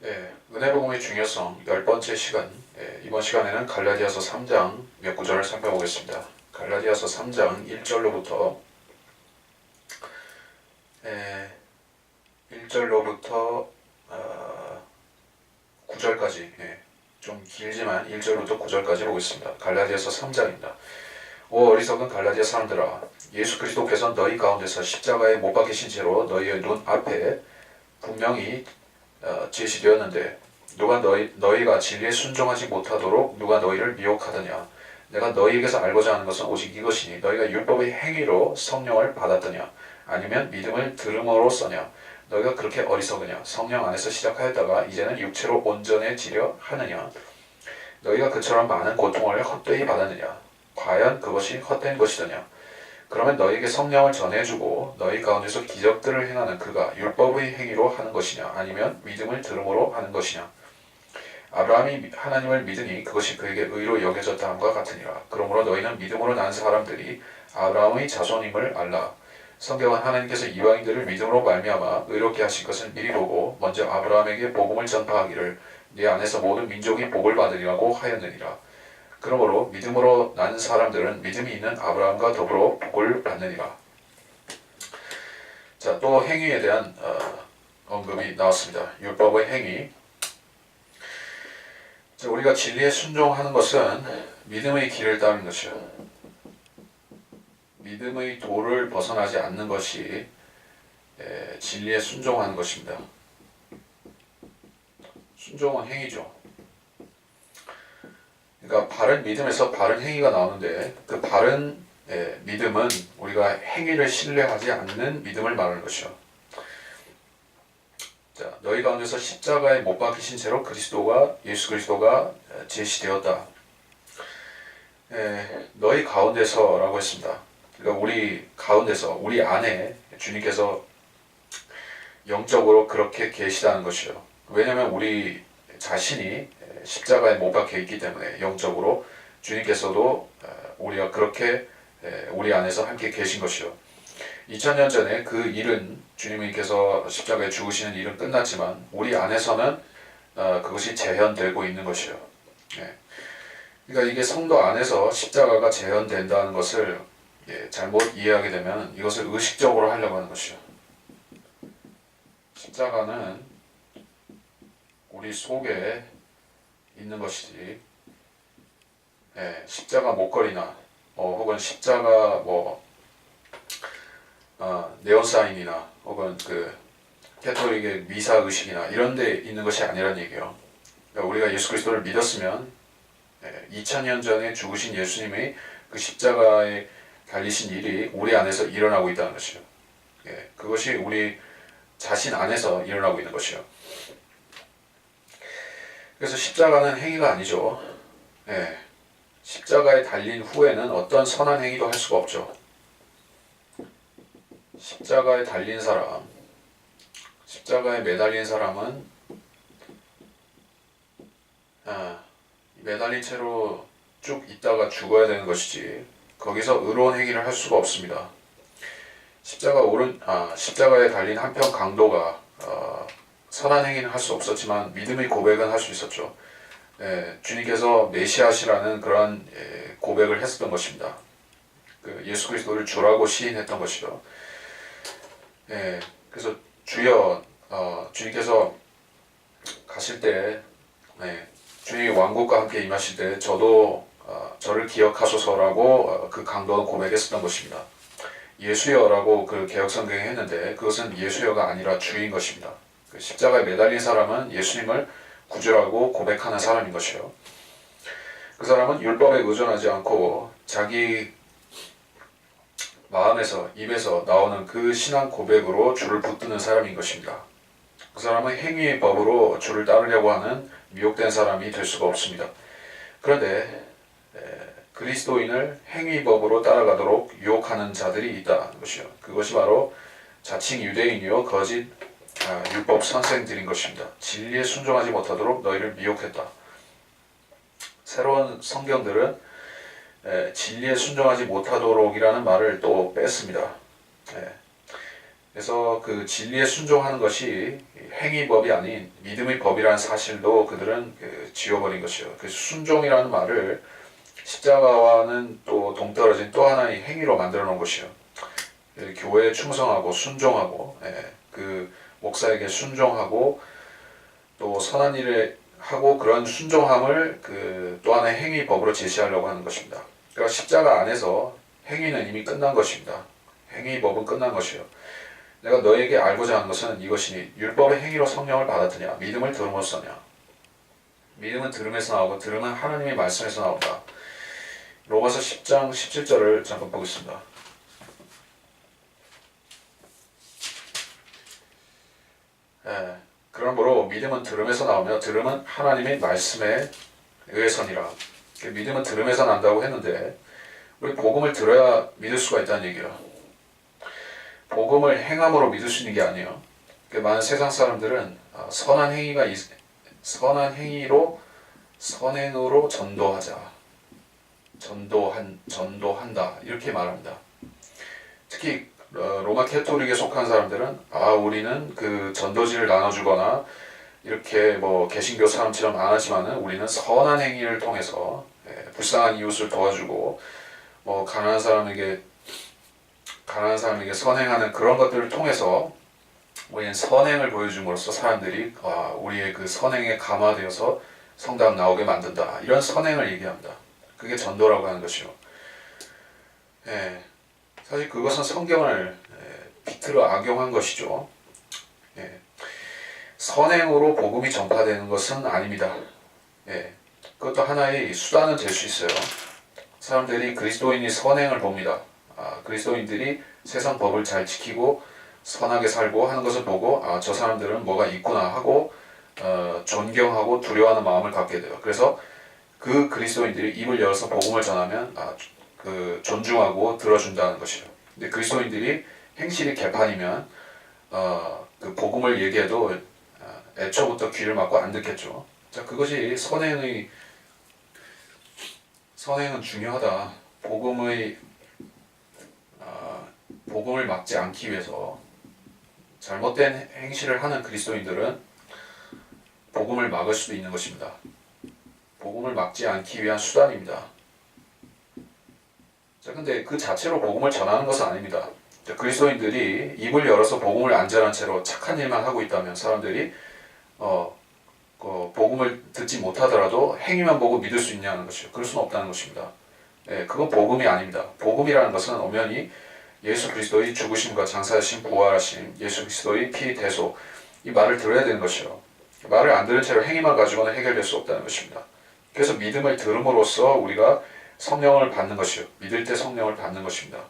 은혜 복음의 중요성 10번째 시간. 이번 시간에는 갈라디아서 3장 몇 구절을 살펴보겠습니다. 갈라디아서 3장 1절로부터 1절로부터 9절까지, 좀 길지만 1절부터 9절까지 보겠습니다. 갈라디아서 3장입니다. 오 어리석은 갈라디아 사람들아, 예수 그리스도께서 너희 가운데서 십자가에 못 박히신 채로 너희의 눈 앞에 분명히 제시되었는데 누가 너희가 진리에 순종하지 못하도록 누가 너희를 미혹하더냐. 내가 너희에게서 알고자 하는 것은 오직 이것이니 너희가 율법의 행위로 성령을 받았더냐 아니면 믿음을 들음으로써냐. 너희가 그렇게 어리석으냐. 성령 안에서 시작하였다가 이제는 육체로 온전해지려 하느냐. 너희가 그처럼 많은 고통을 헛되이 받았느냐. 과연 그것이 헛된 것이더냐. 그러면 너희에게 성령을 전해주고 너희 가운데서 기적들을 행하는 그가 율법의 행위로 하는 것이냐 아니면 믿음을 들음으로 하는 것이냐. 아브라함이 하나님을 믿으니 그것이 그에게 의로 여겨졌다 함과 같으니라. 그러므로 너희는 믿음으로 난 사람들이 아브라함의 자손임을 알라. 성경은 하나님께서 이방인들을 믿음으로 말미암아 의롭게 하신 것을 미리 보고 먼저 아브라함에게 복음을 전파하기를 네 안에서 모든 민족이 복을 받으리라고 하였느니라. 그러므로 믿음으로 난 사람들은 믿음이 있는 아브라함과 더불어 복을 받느니라. 자, 또 행위에 대한 언급이 나왔습니다. 율법의 행위. 자, 우리가 진리에 순종하는 것은 믿음의 길을 따르는 것이요. 믿음의 도를 벗어나지 않는 것이 진리에 순종하는 것입니다. 순종은 행위죠. 그러니까 바른 믿음에서 바른 행위가 나오는데 그 바른 믿음은 우리가 행위를 신뢰하지 않는 믿음을 말하는 것이요. 자, 너희 가운데서 십자가에 못 박히신 채로 예수 그리스도가 제시되었다. 너희 가운데서라고 했습니다. 그러니까 우리 가운데서, 우리 안에 주님께서 영적으로 그렇게 계시다는 것이요. 왜냐하면 우리 자신이 십자가에 못 박혀 있기 때문에 영적으로 주님께서도 우리가 그렇게 우리 안에서 함께 계신 것이요. 2000년 전에 그 일은 주님께서 십자가에 죽으시는 일은 끝났지만 우리 안에서는 그것이 재현되고 있는 것이요. 그러니까 이게 성도 안에서 십자가가 재현된다는 것을 잘못 이해하게 되면 이것을 의식적으로 하려고 하는 것이요. 십자가는 우리 속에 있는 것이지, 십자가 목걸이나 혹은 십자가 네온사인이나 혹은 그 캐톨릭의 미사 의식이나 이런 데 있는 것이 아니란 얘기예요. 그러니까 우리가 예수 그리스도를 믿었으면 2000년 전에 죽으신 예수님의 그 십자가에 달리신 일이 우리 안에서 일어나고 있다는 것이요. 그것이 우리 자신 안에서 일어나고 있는 것이요. 그래서 십자가는 행위가 아니죠. 십자가에 달린 후에는 어떤 선한 행위도 할 수가 없죠. 십자가에 달린 사람, 십자가에 매달린 사람은 매달린 채로 쭉 있다가 죽어야 되는 것이지 거기서 의로운 행위를 할 수가 없습니다. 십자가에 달린 한편 강도가 선한 행위는 할 수 없었지만 믿음의 고백은 할 수 있었죠. 주님께서 메시아시라는 그런 고백을 했었던 것입니다. 그 예수 그리스도를 주라고 시인했던 것이죠. 그래서 주여, 주님께서 가실 때, 주님이 왕국과 함께 임하실 때 저도 저를 기억하소서라고 그 강도는 고백했었던 것입니다. 예수여라고 그 개혁성경에 했는데 그것은 예수여가 아니라 주인 것입니다. 그 십자가에 매달린 사람은 예수님을 구주라고 고백하는 사람인 것이요. 그 사람은 율법에 의존하지 않고 자기 마음에서, 입에서 나오는 그 신앙 고백으로 주를 붙드는 사람인 것입니다. 그 사람은 행위의 법으로 주를 따르려고 하는 미혹된 사람이 될 수가 없습니다. 그런데 그리스도인을 행위법으로 따라가도록 유혹하는 자들이 있다는 것이요. 그것이 바로 자칭 유대인이요 거짓 율법 선생들인 것입니다. 진리에 순종하지 못하도록 너희를 미혹했다. 새로운 성경들은 진리에 순종하지 못하도록이라는 말을 또 뺐습니다. 그래서 그 진리에 순종하는 것이 행위법이 아닌 믿음의 법이라는 사실도 그들은 지워버린 것이요. 그래서 순종이라는 말을 십자가와는 또 동떨어진 또 하나의 행위로 만들어 놓은 것이요. 교회에 충성하고 순종하고, 그 목사에게 순종하고 또 선한 일을 하고 그런 순종함을 그 또 하나의 행위법으로 제시하려고 하는 것입니다. 그러니까 십자가 안에서 행위는 이미 끝난 것입니다. 행위법은 끝난 것이요. 내가 너에게 알고자 하는 것은 이것이니 율법의 행위로 성령을 받았느냐 믿음을 들음으로써냐. 믿음은 들음에서 나오고 들음은 하나님의 말씀에서 나온다. 로마서 10장 17절을 잠깐 보겠습니다. 그러므로 믿음은 들음에서 나오며 들음은 하나님의 말씀에 의해서니라. 믿음은 들음에서 난다고 했는데 우리 복음을 들어야 믿을 수가 있다는 얘기예요. 복음을 행함으로 믿을 수 있는 게 아니에요. 많은 세상 사람들은 선한 행위로 선행으로 전도한다 이렇게 말합니다. 특히 로마 캐토릭에 속한 사람들은 우리는 그 전도지를 나눠주거나 이렇게 뭐 개신교 사람처럼 안 하지만은 우리는 선한 행위를 통해서 불쌍한 이웃을 도와주고 뭐 가난한 사람에게 선행하는 그런 것들을 통해서 우리는 선행을 보여줌으로써 사람들이 우리의 그 선행에 감화되어서 성당 나오게 만든다. 이런 선행을 얘기합니다. 그게 전도라고 하는 것이요. 사실 그것은 성경을 비틀어 악용한 것이죠. 선행으로 복음이 전파되는 것은 아닙니다. 그것도 하나의 수단은 될 수 있어요. 사람들이 그리스도인이 선행을 봅니다. 그리스도인들이 세상 법을 잘 지키고 선하게 살고 하는 것을 보고 저 사람들은 뭐가 있구나 하고 존경하고 두려워하는 마음을 갖게 돼요. 그래서 그 그리스도인들이 입을 열어서 복음을 전하면 그 존중하고 들어준다는 것이에요. 근데 그리스도인들이 행실이 개판이면 그 복음을 얘기해도 애초부터 귀를 막고 안 듣겠죠. 자, 그것이 선행은 중요하다. 복음을 막지 않기 위해서 잘못된 행실을 하는 그리스도인들은 복음을 막을 수도 있는 것입니다. 복음을 막지 않기 위한 수단입니다. 자, 근데 그 자체로 복음을 전하는 것은 아닙니다. 자, 그리스도인들이 입을 열어서 복음을 안전한 채로 착한 일만 하고 있다면 사람들이 복음을 듣지 못하더라도 행위만 보고 믿을 수 있냐는 것이요. 그럴 수는 없다는 것입니다. 그건 복음이 아닙니다. 복음이라는 것은 엄연히 예수 그리스도의 죽으심과 장사하심, 부활하심, 예수 그리스도의 피 대속 이 말을 들어야 되는 것이요. 말을 안 들은 채로 행위만 가지고는 해결될 수 없다는 것입니다. 그래서 믿음을 들음으로써 우리가 성령을 받는 것이요. 믿을 때 성령을 받는 것입니다.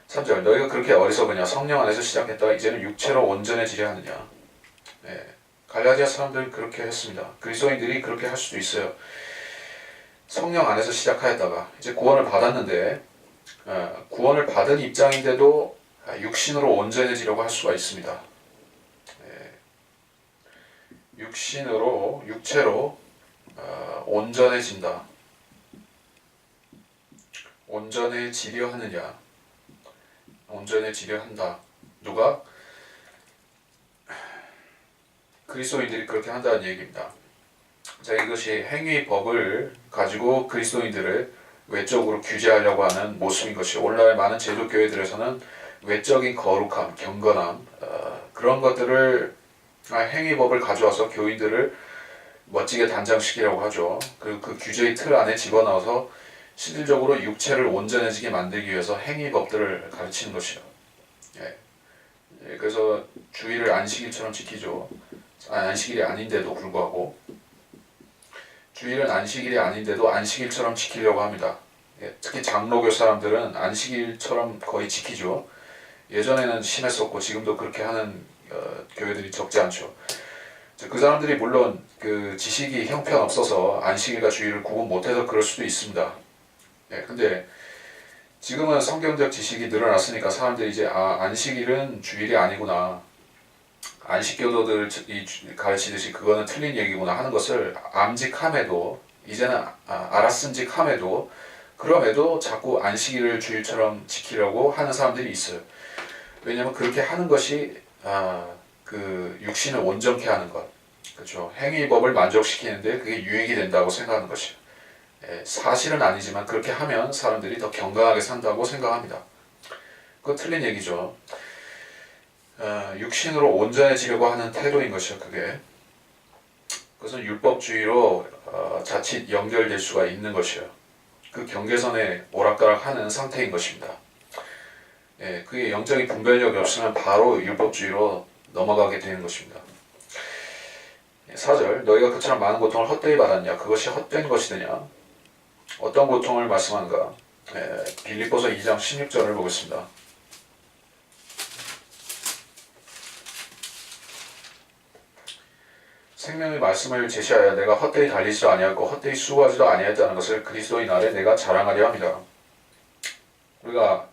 3절 너희가 그렇게 어리석으냐 성령 안에서 시작했다가 이제는 육체로 온전해지려 하느냐. 갈라디아 사람들은 그렇게 했습니다. 그리스도인들이 그렇게 할 수도 있어요. 성령 안에서 시작하였다가 이제 구원을 받았는데 구원을 받은 입장인데도 육신으로 온전해지려고 할 수가 있습니다. 육체로 온전해진다. 온전해지려 하느냐. 온전해지려 한다. 누가? 그리스도인들이 그렇게 한다는 얘기입니다. 자, 이것이 행위법을 가지고 그리스도인들을 외적으로 규제하려고 하는 모습인 것이요. 오늘날 많은 제도교회들에서는 외적인 거룩함, 경건함 그런 것들을 행위법을 가져와서 교인들을 멋지게 단장시키려고 하죠. 그리고 그 규제의 틀 안에 집어넣어서 실질적으로 육체를 온전해지게 만들기 위해서 행위법들을 가르치는 것이요. 그래서 주일을 안식일처럼 지키죠. 안식일이 아닌데도 불구하고 주일은 안식일이 아닌데도 안식일처럼 지키려고 합니다. 특히 장로교 사람들은 안식일처럼 거의 지키죠. 예전에는 심했었고 지금도 그렇게 하는 교회들이 적지 않죠. 그 사람들이 물론 그 지식이 형편없어서 안식일과 주일을 구분 못해서 그럴 수도 있습니다. 근데 지금은 성경적 지식이 늘어났으니까 사람들이 이제 안식일은 주일이 아니구나. 안식교도들이 가르치듯이 그거는 틀린 얘기구나 하는 것을 암직함에도 이제는 알았음직함에도 그럼에도 자꾸 안식일을 주일처럼 지키려고 하는 사람들이 있어요. 왜냐하면 그렇게 하는 것이 그 육신을 온전케 하는 것, 그렇죠. 행위법을 만족시키는데 그게 유익이 된다고 생각하는 것이요. 사실은 아니지만 그렇게 하면 사람들이 더 건강하게 산다고 생각합니다. 그거 틀린 얘기죠. 육신으로 온전해지려고 하는 태도인 것이요. 그것은 율법주의로 자칫 연결될 수가 있는 것이요. 그 경계선에 오락가락하는 상태인 것입니다. 그게 영적인 분별력이 없으면 바로 율법주의로 넘어가게 되는 것입니다. 4절, 너희가 그처럼 많은 고통을 헛되이 받았냐? 그것이 헛된 것이더냐? 어떤 고통을 말씀하는가? 빌립보서 2장 16절을 보겠습니다. 생명의 말씀을 제시하여 내가 헛되이 달리지도 아니하고 헛되이 수고하지도 아니했다는 것을 그리스도인 아래 내가 자랑하려 합니다. 우리가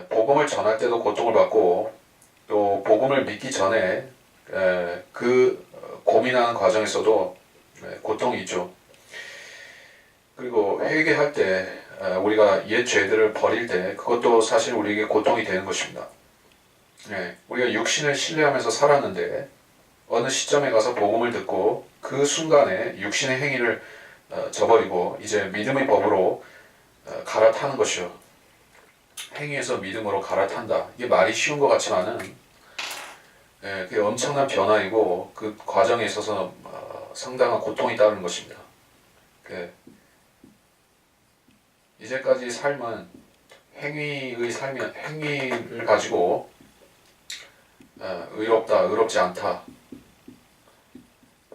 복음을 전할 때도 고통을 받고 또 복음을 믿기 전에 고민하는 과정에서도 고통이 있죠. 그리고 회개할 때 우리가 옛 죄들을 버릴 때 그것도 사실 우리에게 고통이 되는 것입니다. 우리가 육신을 신뢰하면서 살았는데 어느 시점에 가서 복음을 듣고 그 순간에 육신의 행위를 저버리고 이제 믿음의 법으로 갈아타는 것이요. 행위에서 믿음으로 갈아탄다. 이게 말이 쉬운 것 같지만은 그게 엄청난 변화이고 그 과정에 있어서 상당한 고통이 따르는 것입니다. 이제까지 삶은 행위를 가지고 의롭다, 의롭지 않다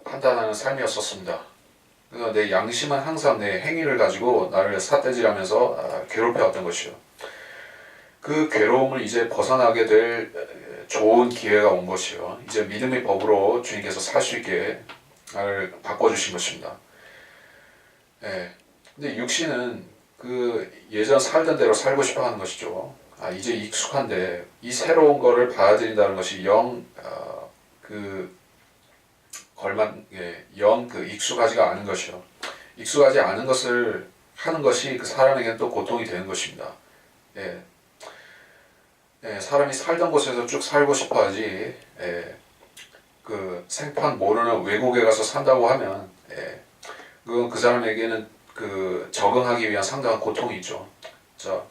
판단하는 삶이었었습니다. 그래서 내 양심은 항상 내 행위를 가지고 나를 삿대질하면서 괴롭혀왔던 것이요. 그 괴로움을 이제 벗어나게 될 좋은 기회가 온 것이요. 이제 믿음의 법으로 주님께서 살 수 있게 나를 바꿔주신 것입니다. 근데 육신은 그 예전 살던 대로 살고 싶어 하는 것이죠. 이제 익숙한데 이 새로운 거를 받아들인다는 것이 익숙하지가 않은 것이요. 익숙하지 않은 것을 하는 것이 그 사람에게는 또 고통이 되는 것입니다. 사람이 살던 곳에서 쭉 살고 싶어 하지, 그 생판 모르는 외국에 가서 산다고 하면, 그건 그 사람에게는 적응하기 위한 상당한 고통이 있죠. 자,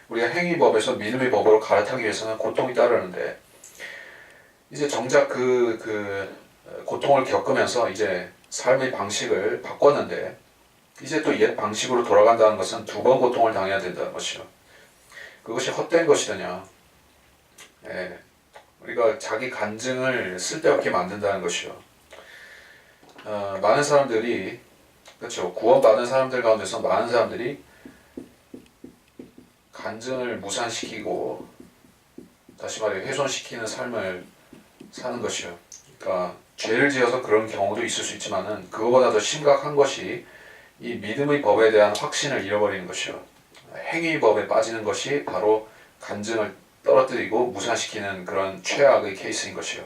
우리가 행위법에서 믿음의 법으로 갈아타기 위해서는 고통이 따르는데, 이제 정작 고통을 겪으면서 이제 삶의 방식을 바꿨는데, 이제 또 옛 방식으로 돌아간다는 것은 두 번 고통을 당해야 된다는 것이요. 그것이 헛된 것이더냐. 우리가 자기 간증을 쓸데없게 만든다는 것이요. 많은 사람들이, 그렇죠. 구원받은 사람들 가운데서 많은 사람들이 간증을 무산시키고, 다시 말해 훼손시키는 삶을 사는 것이요. 그러니까 죄를 지어서 그런 경우도 있을 수 있지만은 그거보다 더 심각한 것이 이 믿음의 법에 대한 확신을 잃어버리는 것이요. 행위법에 빠지는 것이 바로 간증을 떨어뜨리고 무산시키는 그런 최악의 케이스인 것이요.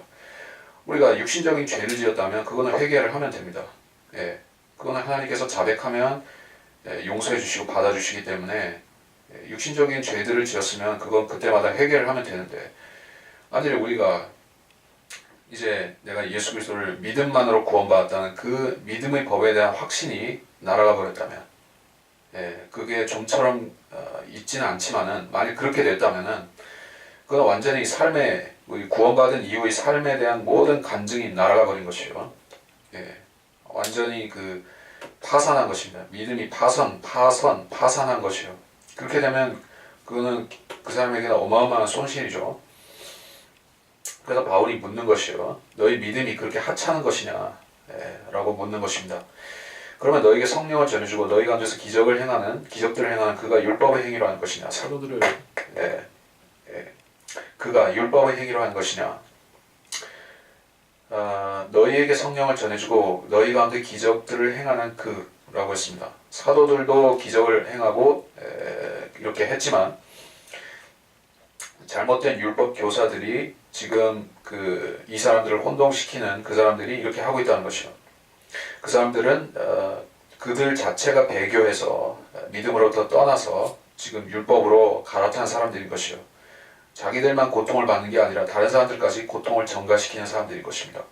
우리가 육신적인 죄를 지었다면 그거는 회개를 하면 됩니다. 그거는 하나님께서 자백하면 용서해 주시고 받아주시기 때문에 육신적인 죄들을 지었으면 그건 그때마다 회개를 하면 되는데, 만약에 우리가 이제 내가 예수 그리스도를 믿음만으로 구원받았다는 그 믿음의 법에 대한 확신이 날아가 버렸다면, 그게 좀처럼 있지는 않지만은 만약 그렇게 됐다면은 그건 완전히 우리 구원받은 이후의 삶에 대한 모든 간증이 날아가 버린 것이요. 완전히 파산한 것입니다. 믿음이 파산한 것이요. 그렇게 되면 그거는 그 사람에게는 어마어마한 손실이죠. 그래서 바울이 묻는 것이요. 너희 믿음이 그렇게 하찮은 것이냐? 라고 묻는 것입니다. 그러면 너에게 성령을 전해주고 너희 가운데서 기적들을 행하는 그가 율법의 행위로 하는 것이냐? 사도들을 그가 율법의 행위로 하는 것이냐? 너희에게 성령을 전해주고 너희 가운데 기적들을 행하는 그라고 했습니다. 사도들도 기적을 행하고 이렇게 했지만 잘못된 율법 교사들이 지금 이 사람들을 혼동시키는 그 사람들이 이렇게 하고 있다는 것이요. 그 사람들은 그들 자체가 배교해서 믿음으로부터 떠나서 지금 율법으로 갈아탄 사람들인 것이요. 자기들만 고통을 받는 게 아니라 다른 사람들까지 고통을 전가시키는 사람들인 것입니다.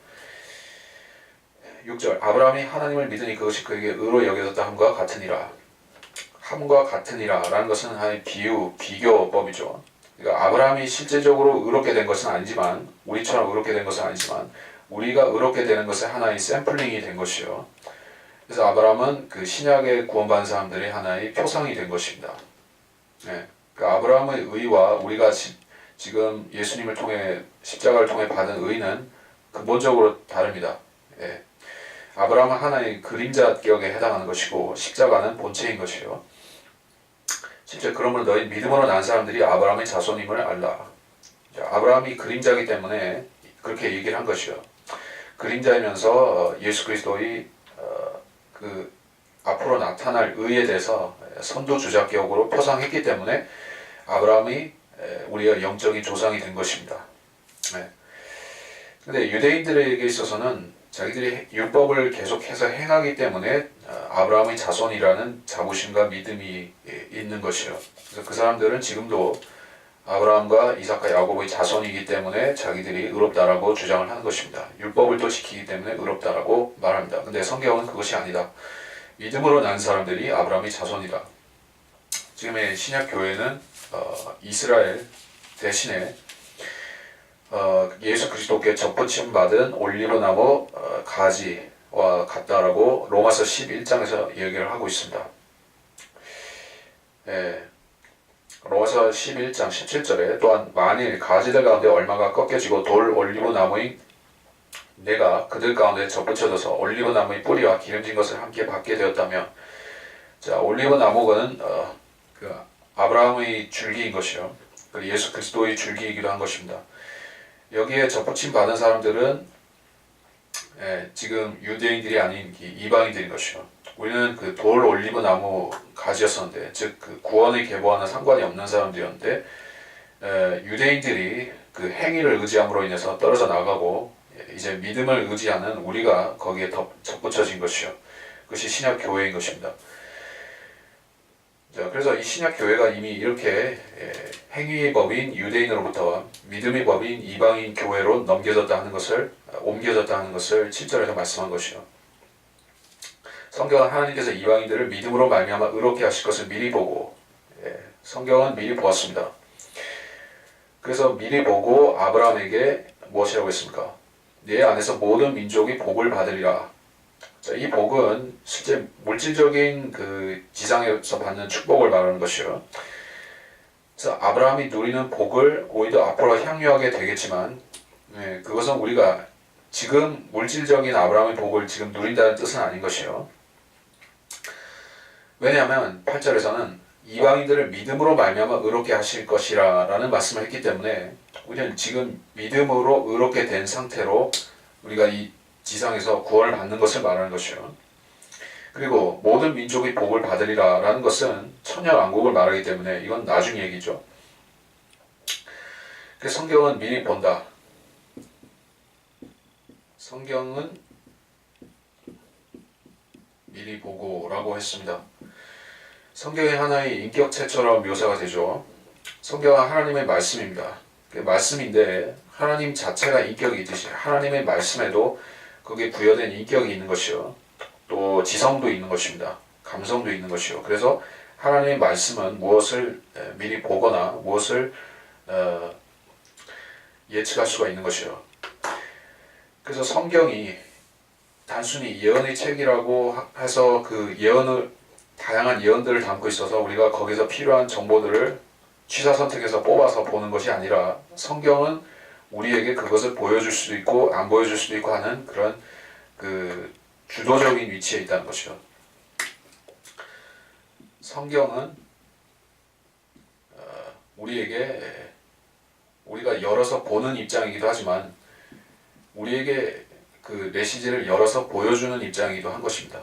6절 아브라함이 하나님을 믿으니 그것이 그에게 의로 여겨졌다 함과 같으니라. 함과 같으니라 라는 것은 하나의 비교법이죠. 그러니까 아브라함이 실제적으로 의롭게 된 것은 아니지만 우리처럼 의롭게 된 것은 아니지만 우리가 의롭게 되는 것의 하나의 샘플링이 된 것이요. 그래서 아브라함은 그 신약에 구원받은 사람들의 하나의 표상이 된 것입니다. 네. 그러니까 아브라함의 의와 우리가 지금 예수님을 통해 십자가를 통해 받은 의는 근본적으로 다릅니다. 예. 아브라함은 하나의 그림자격에 해당하는 것이고 십자가는 본체인 것이요. 실제 그러므로 너희 믿음으로 난 사람들이 아브라함의 자손임을 알라. 아브라함이 그림자이기 때문에 그렇게 얘기를 한 것이요. 그림자이면서 예수 그리스도의 그 앞으로 나타날 의에 대해서 선두주자격으로 표상했기 때문에 아브라함이 우리의 영적인 조상이 된 것입니다. 그런데 유대인들에게 있어서는 자기들이 율법을 계속해서 행하기 때문에 아브라함의 자손이라는 자부심과 믿음이 있는 것이요. 그래서 그 사람들은 지금도 아브라함과 이삭과 야곱의 자손이기 때문에 자기들이 의롭다라고 주장을 하는 것입니다. 율법을 또 지키기 때문에 의롭다라고 말합니다. 근데 성경은 그것이 아니다. 믿음으로 난 사람들이 아브라함의 자손이다. 지금의 신약 교회는 이스라엘 대신에 예수 그리스도께 접붙임 받은 올리브나무 가지와 같다라고 로마서 11장에서 얘기를 하고 있습니다. 로마서 11장 17절에 또한 만일 가지들 가운데 얼마가 꺾여지고 돌 올리브나무인 내가 그들 가운데 접붙여져서 올리브나무의 뿌리와 기름진 것을 함께 받게 되었다면, 자 올리브나무는 그 아브라함의 줄기인 것이요, 예수 그리스도의 줄기이기도 한 것입니다. 여기에 접붙임 받은 사람들은 지금 유대인들이 아닌 이방인들인 것이요. 우리는 그 돌 올리브 나무 가지였었는데, 즉 그 구원의 계보와는 상관이 없는 사람들이었는데, 유대인들이 그 행위를 의지함으로 인해서 떨어져 나가고 이제 믿음을 의지하는 우리가 거기에 접붙여진 것이요. 그것이 신약 교회인 것입니다. 자, 그래서 이 신약 교회가 이미 이렇게 행위의 법인 유대인으로부터 믿음의 법인 이방인 교회로 옮겨졌다 하는 것을 7절에서 말씀한 것이요. 성경은 하나님께서 이방인들을 믿음으로 말미암아 의롭게 하실 것을 미리 보고, 성경은 미리 보았습니다. 그래서 미리 보고 아브라함에게 무엇이라고 했습니까? 네 안에서 모든 민족이 복을 받으리라. 자, 이 복은 실제 물질적인 그 지상에서 받는 축복을 말하는 것이요. 그래서 아브라함이 누리는 복을 오히려 앞으로 향유하게 되겠지만, 그것은 우리가 지금 물질적인 아브라함의 복을 지금 누린다는 뜻은 아닌 것이요. 왜냐하면 8절에서는 이방인들을 믿음으로 말미암아 의롭게 하실 것이라 라는 말씀을 했기 때문에 우리는 지금 믿음으로 의롭게 된 상태로 우리가 이 지상에서 구원을 받는 것을 말하는 것이요. 그리고 모든 민족의 복을 받으리라 라는 것은 천년왕국을 말하기 때문에 이건 나중 얘기죠. 그래서 성경은 미리 본다. 성경은 미리 보고 라고 했습니다. 성경의 하나의 인격체처럼 묘사가 되죠. 성경은 하나님의 말씀입니다. 말씀인데 하나님 자체가 인격이 있듯이 하나님의 말씀에도 거기에 부여된 인격이 있는 것이요. 또 지성도 있는 것입니다. 감성도 있는 것이요. 그래서 하나님의 말씀은 무엇을 미리 보거나 무엇을 예측할 수가 있는 것이요. 그래서 성경이 단순히 예언의 책이라고 해서 그 다양한 예언들을 담고 있어서 우리가 거기서 필요한 정보들을 취사 선택해서 뽑아서 보는 것이 아니라, 성경은 우리에게 그것을 보여줄 수도 있고 안 보여줄 수도 있고 하는 그런 그 주도적인 위치에 있다는 것이죠. 성경은 우리가 열어서 보는 입장이기도 하지만 우리에게 그 메시지를 열어서 보여주는 입장이기도 한 것입니다.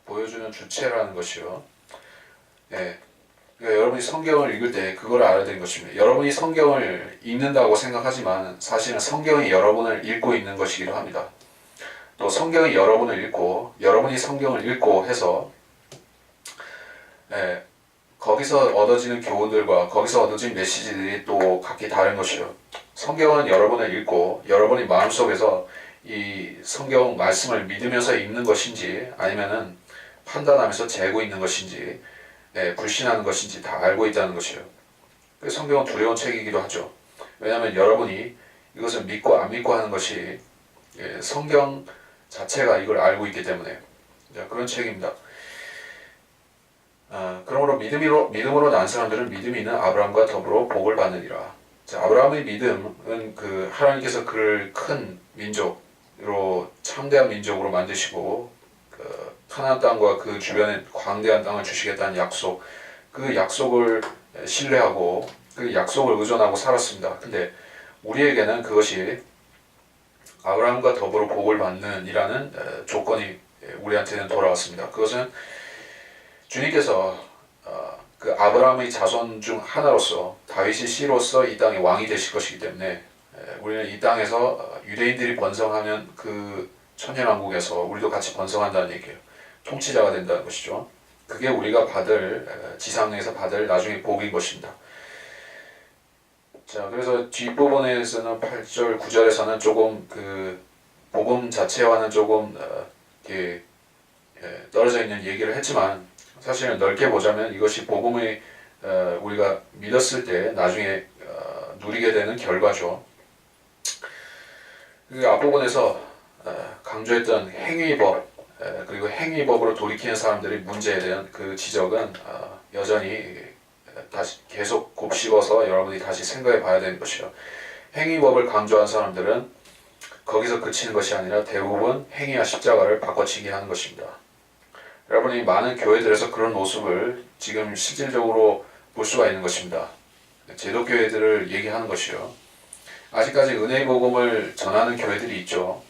보여주는 주체라는 것이요. 그러니까 여러분이 성경을 읽을 때 그걸 알아야 되는 것입니다. 여러분이 성경을 읽는다고 생각하지만 사실은 성경이 여러분을 읽고 있는 것이기도 합니다. 또 성경이 여러분을 읽고 여러분이 성경을 읽고 해서 예, 거기서 얻어지는 교훈들과 거기서 얻어진 메시지들이 또 각기 다른 것이요. 성경은 여러분을 읽고 여러분이 마음속에서 이 성경 말씀을 믿으면서 읽는 것인지 아니면은 판단하면서 재고 있는 것인지 불신하는 것인지 다 알고 있다는 것이요. 그래서 성경은 두려운 책이기도 하죠. 왜냐하면 여러분이 이것을 믿고 안 믿고 하는 것이 성경 자체가 이걸 알고 있기 때문에 그런 책입니다. 그러므로 믿음으로 난 사람들은 믿음이 있는 아브라함과 더불어 복을 받느니라. 자, 아브라함의 믿음은 그 하나님께서 그를 큰 민족으로 참대한 민족으로 만드시고 그 가나안 땅과 그 주변에 광대한 땅을 주시겠다는 약속, 그 약속을 신뢰하고 그 약속을 의존하고 살았습니다. 근데 우리에게는 그것이 아브라함과 더불어 복을 받는 이라는 조건이 우리한테는 돌아왔습니다. 그것은 주님께서 그 아브라함의 자손 중 하나로서 다윗의 씨로서 이 땅의 왕이 되실 것이기 때문에 우리는 이 땅에서 유대인들이 번성하면 그 천년왕국에서 우리도 같이 번성한다는 얘기예요. 통치자가 된다는 것이죠. 그게 우리가 받을 지상에서 받을 나중에 복인 것입니다. 자, 그래서 뒷부분에서는 8절, 9절에서는 조금 그 복음 자체와는 조금 이렇게 떨어져 있는 얘기를 했지만 사실은 넓게 보자면 이것이 복음의 우리가 믿었을 때 나중에 누리게 되는 결과죠. 그 앞부분에서 강조했던 행위법 그리고 행위법으로 돌이키는 사람들의 문제에 대한 그 지적은 여전히 다시 계속 곱씹어서 여러분이 다시 생각해 봐야 되는 것이요. 행위법을 강조한 사람들은 거기서 그치는 것이 아니라 대부분 행위와 십자가를 바꿔치기 하는 것입니다. 여러분이 많은 교회들에서 그런 모습을 지금 실질적으로 볼 수가 있는 것입니다. 제도교회들을 얘기하는 것이요. 아직까지 은혜의 복음을 전하는 교회들이 있죠.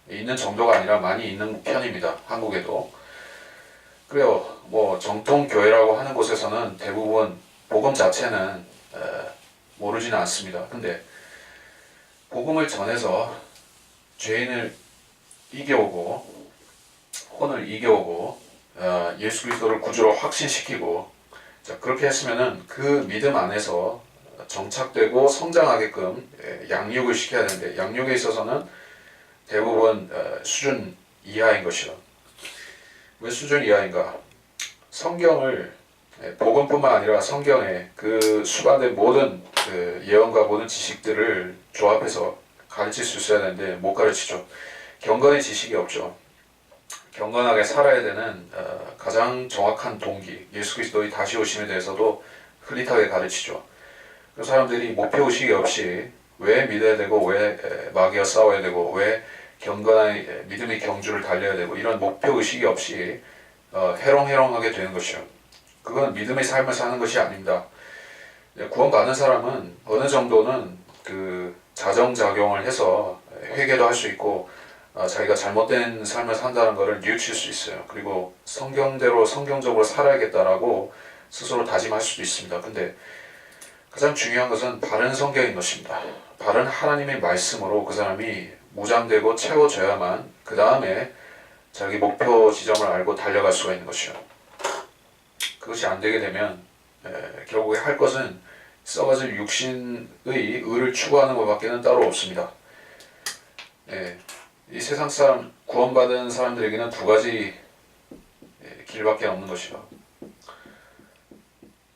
있는 정도가 아니라 많이 있는 편입니다. 한국에도. 그래요. 뭐 정통교회라고 하는 곳에서는 대부분 복음 자체는 모르지는 않습니다. 근데 복음을 전해서 죄인을 이겨오고 혼을 이겨오고 예수 그리스도를 구주로 확신시키고 자, 그렇게 했으면은 그 믿음 안에서 정착되고 성장하게끔 양육을 시켜야 되는데 양육에 있어서는 대부분 수준 이하인 것이요. 왜 수준 이하인가? 성경을 복음뿐만 아니라 성경에 그 수반된 모든 그 예언과 모든 지식들을 조합해서 가르칠 수 있어야 되는데 못 가르치죠. 경건의 지식이 없죠. 경건하게 살아야 되는 가장 정확한 동기, 예수 그리스도의 다시 오심에 대해서도 흐릿하게 가르치죠. 그 사람들이 목표의식이 없이 왜 믿어야 되고 왜 마귀와 싸워야 되고 왜 경건한 믿음의 경주를 달려야 되고 이런 목표의식이 없이 해롱해롱하게 되는 것이요. 그건 믿음의 삶을 사는 것이 아닙니다. 구원받은 사람은 어느 정도는 그 자정작용을 해서 회개도 할 수 있고 자기가 잘못된 삶을 산다는 것을 뉘우칠 수 있어요. 그리고 성경대로 성경적으로 살아야겠다라고 스스로 다짐할 수도 있습니다. 근데 가장 중요한 것은 바른 성경인 것입니다. 바른 하나님의 말씀으로 그 사람이 무장되고 채워져야만 그 다음에 자기 목표 지점을 알고 달려갈 수가 있는 것이요. 그것이 안 되게 되면 결국에 할 것은 썩어질 육신의 의를 추구하는 것밖에는 따로 없습니다. 이 세상 사람 구원받은 사람들에게는 두 가지 길밖에 없는 것이요.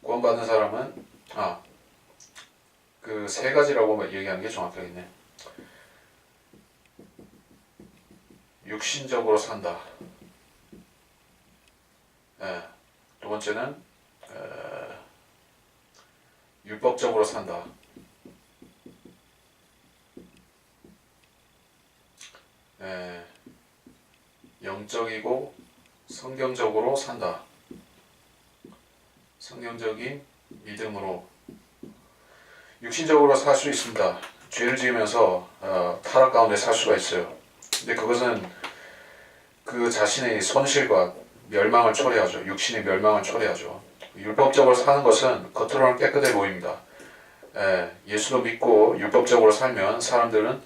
구원받은 사람은 그 세 가지라고 얘기하는 게 정확하겠네. 육신적으로 산다. 두 번째는 율법적으로 산다. 영적이고 성경적으로 산다. 성경적인 믿음으로 육신적으로 살 수 있습니다. 죄를 지으면서 타락 가운데 살 수가 있어요. 근데 그것은 그 자신의 손실과 멸망을 초래하죠. 육신의 멸망을 초래하죠. 율법적으로 사는 것은 겉으로는 깨끗해 보입니다. 예수도 믿고 율법적으로 살면 사람들은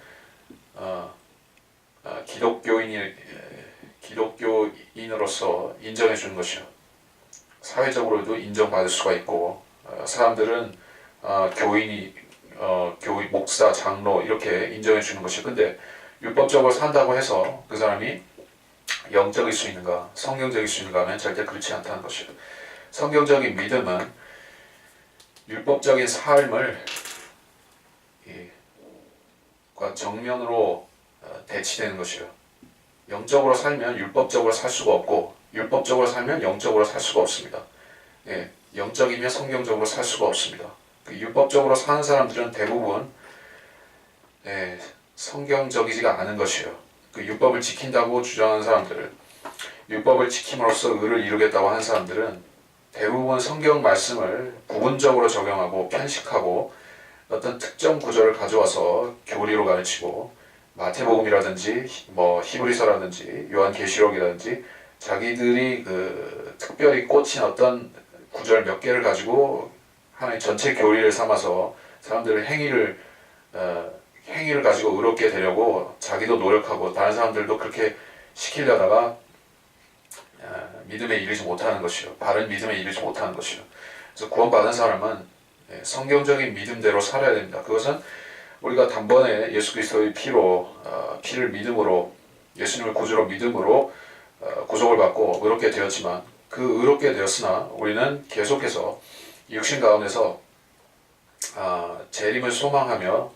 기독교인으로서 인정해 주는 것이요. 사회적으로도 인정받을 수가 있고 사람들은 교인이 교인, 목사, 장로 이렇게 인정해 주는 것이 근데 율법적으로 산다고 해서 그 사람이 영적일 수 있는가 성경적일 수 있는가 하면 절대 그렇지 않다는 것이에요. 성경적인 믿음은 율법적인 삶을 정면으로 대치되는 것이에요. 영적으로 살면 율법적으로 살 수가 없고 율법적으로 살면 영적으로 살 수가 없습니다. 영적이면 성경적으로 살 수가 없습니다. 율법적으로 사는 사람들은 대부분 성경적이지가 않은 것이에요. 그 율법을 지킨다고 주장하는 사람들을 율법을 지킴으로써 의를 이루겠다고 하는 사람들은 대부분 성경 말씀을 부분적으로 적용하고 편식하고 어떤 특정 구절을 가져와서 교리로 가르치고 마태복음이라든지 히브리서라든지 요한계시록이라든지 자기들이 특별히 꽂힌 어떤 구절 몇 개를 가지고 하나의 전체 교리를 삼아서 사람들의 행위를 가지고 의롭게 되려고 자기도 노력하고 다른 사람들도 그렇게 시키려다가 믿음에 이르지 못하는 것이요. 바른 믿음에 이르지 못하는 것이요. 그래서 구원받은 사람은 성경적인 믿음대로 살아야 됩니다. 그것은 우리가 단번에 예수 그리스도의 피를 믿음으로 예수님을 구주로 믿음으로 구속을 받고 의롭게 되었지만 그 의롭게 되었으나 우리는 계속해서 육신 가운데서 재림을 소망하며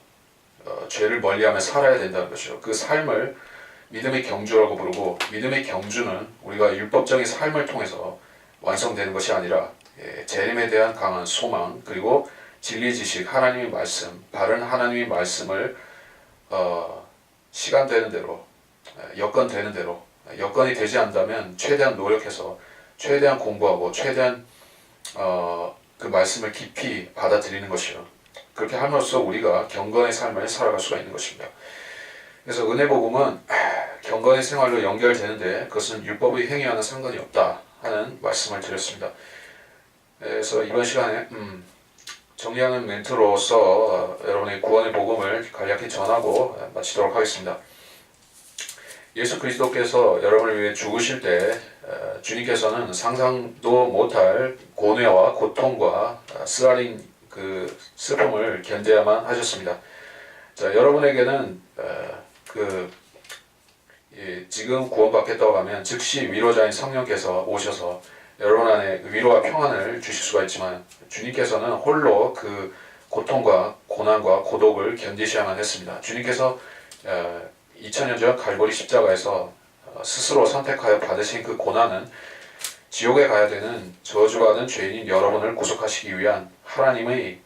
죄를 멀리하며 살아야 된다는 것이죠. 그 삶을 믿음의 경주라고 부르고 믿음의 경주는 우리가 율법적인 삶을 통해서 완성되는 것이 아니라 재림에 대한 강한 소망 그리고 진리 지식 하나님의 말씀 바른 하나님의 말씀을 시간 되는 대로 여건 되는 대로 여건이 되지 않다면 최대한 노력해서 최대한 공부하고 최대한 그 말씀을 깊이 받아들이는 것이요. 그렇게 함으로써 우리가 경건의 삶을 살아갈 수가 있는 것입니다. 그래서 은혜복음은 경건의 생활로 연결되는데 그것은 율법의 행위와는 상관이 없다 하는 말씀을 드렸습니다. 그래서 이번 시간에 정리하는 멘트로서 여러분의 구원의 복음을 간략히 전하고 마치도록 하겠습니다. 예수 그리스도께서 여러분을 위해 죽으실 때 주님께서는 상상도 못할 고뇌와 고통과 쓰라린 그 슬픔을 견뎌야만 하셨습니다. 자, 여러분에게는 지금 구원받겠다고 하면 즉시 위로자인 성령께서 오셔서 여러분 안에 위로와 평안을 주실 수가 있지만 주님께서는 홀로 그 고통과 고난과 고독을 견디셔야만 했습니다. 주님께서 2000년 전 갈보리 십자가에서 스스로 선택하여 받으신 그 고난은 지옥에 가야 되는 저주받은 죄인인 여러분을 구속하시기 위한 하나님의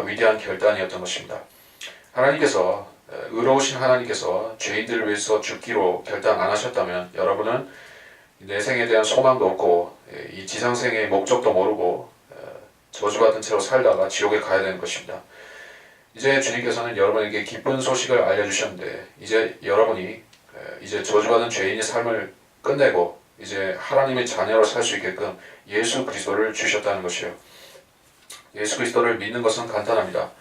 위대한 결단이었던 것입니다. 하나님께서 의로우신 하나님께서 죄인들을 위해서 죽기로 결단 안 하셨다면 여러분은 내 생에 대한 소망도 없고 이 지상생의 목적도 모르고 저주받은 채로 살다가 지옥에 가야 되는 것입니다. 이제 주님께서는 여러분에게 기쁜 소식을 알려주셨는데 이제 여러분이 이제 저주받은 죄인의 삶을 끝내고 이제 하나님의 자녀로 살 수 있게끔 예수 그리스도를 주셨다는 것이에요. 예수 그리스도를 믿는 것은 간단합니다.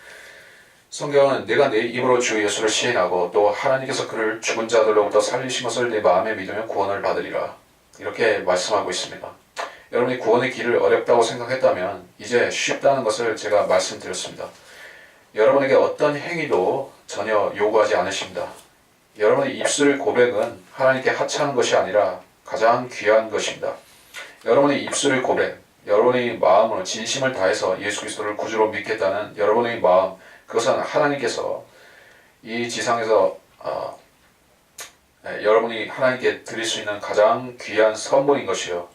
성경은 내가 내 입으로 주 예수를 시인하고 또 하나님께서 그를 죽은 자들로부터 살리신 것을 내 마음에 믿으면 구원을 받으리라 이렇게 말씀하고 있습니다. 여러분이 구원의 길을 어렵다고 생각했다면 이제 쉽다는 것을 제가 말씀드렸습니다. 여러분에게 어떤 행위도 전혀 요구하지 않으십니다. 여러분의 입술 고백은 하나님께 하찮은 것이 아니라 가장 귀한 것입니다. 여러분의 입술 고백, 여러분의 마음으로 진심을 다해서 예수 그리스도를 구주로 믿겠다는 여러분의 마음, 그것은 하나님께서 이 지상에서 여러분이 하나님께 드릴 수 있는 가장 귀한 선물인 것이요.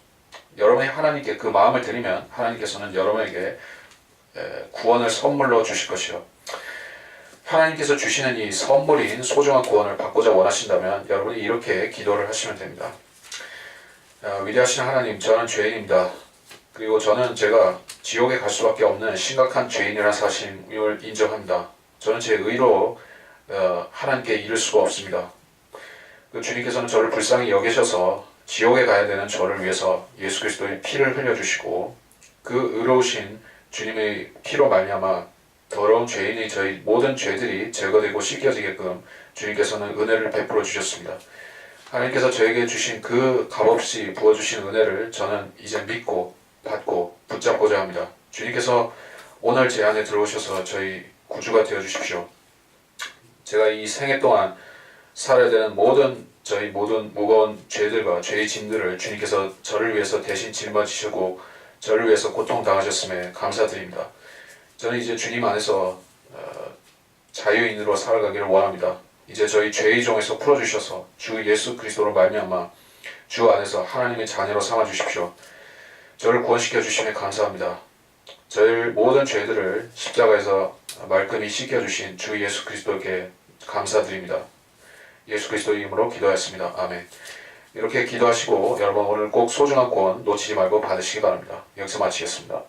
여러분이 하나님께 그 마음을 드리면 하나님께서는 여러분에게 구원을 선물로 주실 것이요. 하나님께서 주시는 이 선물인 소중한 구원을 받고자 원하신다면 여러분이 이렇게 기도를 하시면 됩니다. 위대하신 하나님, 저는 죄인입니다. 그리고 저는 제가 지옥에 갈 수밖에 없는 심각한 죄인이라는 사실을 인정합니다. 저는 제 의로 하나님께 이를 수가 없습니다. 주님께서는 저를 불쌍히 여기셔서 지옥에 가야 되는 저를 위해서 예수 그리스도의 피를 흘려주시고 그 의로우신 주님의 피로 말미암아 더러운 죄인의 저희 모든 죄들이 제거되고 씻겨지게끔 주님께서는 은혜를 베풀어 주셨습니다. 하나님께서 저에게 주신 그 값없이 부어주신 은혜를 저는 이제 믿고 받고 붙잡고자 합니다. 주님께서 오늘 제 안에 들어오셔서 저희 구주가 되어 주십시오. 제가 이 생애 동안 살아야 되는 저희 모든 무거운 죄들과 죄의 짐들을 주님께서 저를 위해서 대신 짊어지시고 저를 위해서 고통당하셨음에 감사드립니다. 저는 이제 주님 안에서 자유인으로 살아가기를 원합니다. 이제 저희 죄의 종에서 풀어주셔서 주 예수 그리스도로 말미암아 주 안에서 하나님의 자녀로 삼아주십시오. 저를 구원시켜 주심에 감사합니다. 저희 모든 죄들을 십자가에서 말끔히 씻겨주신 주 예수 그리스도께 감사드립니다. 예수 그리스도의 이름으로 기도하였습니다. 아멘. 이렇게 기도하시고 여러분 오늘 꼭 소중한 구원 놓치지 말고 받으시기 바랍니다. 여기서 마치겠습니다.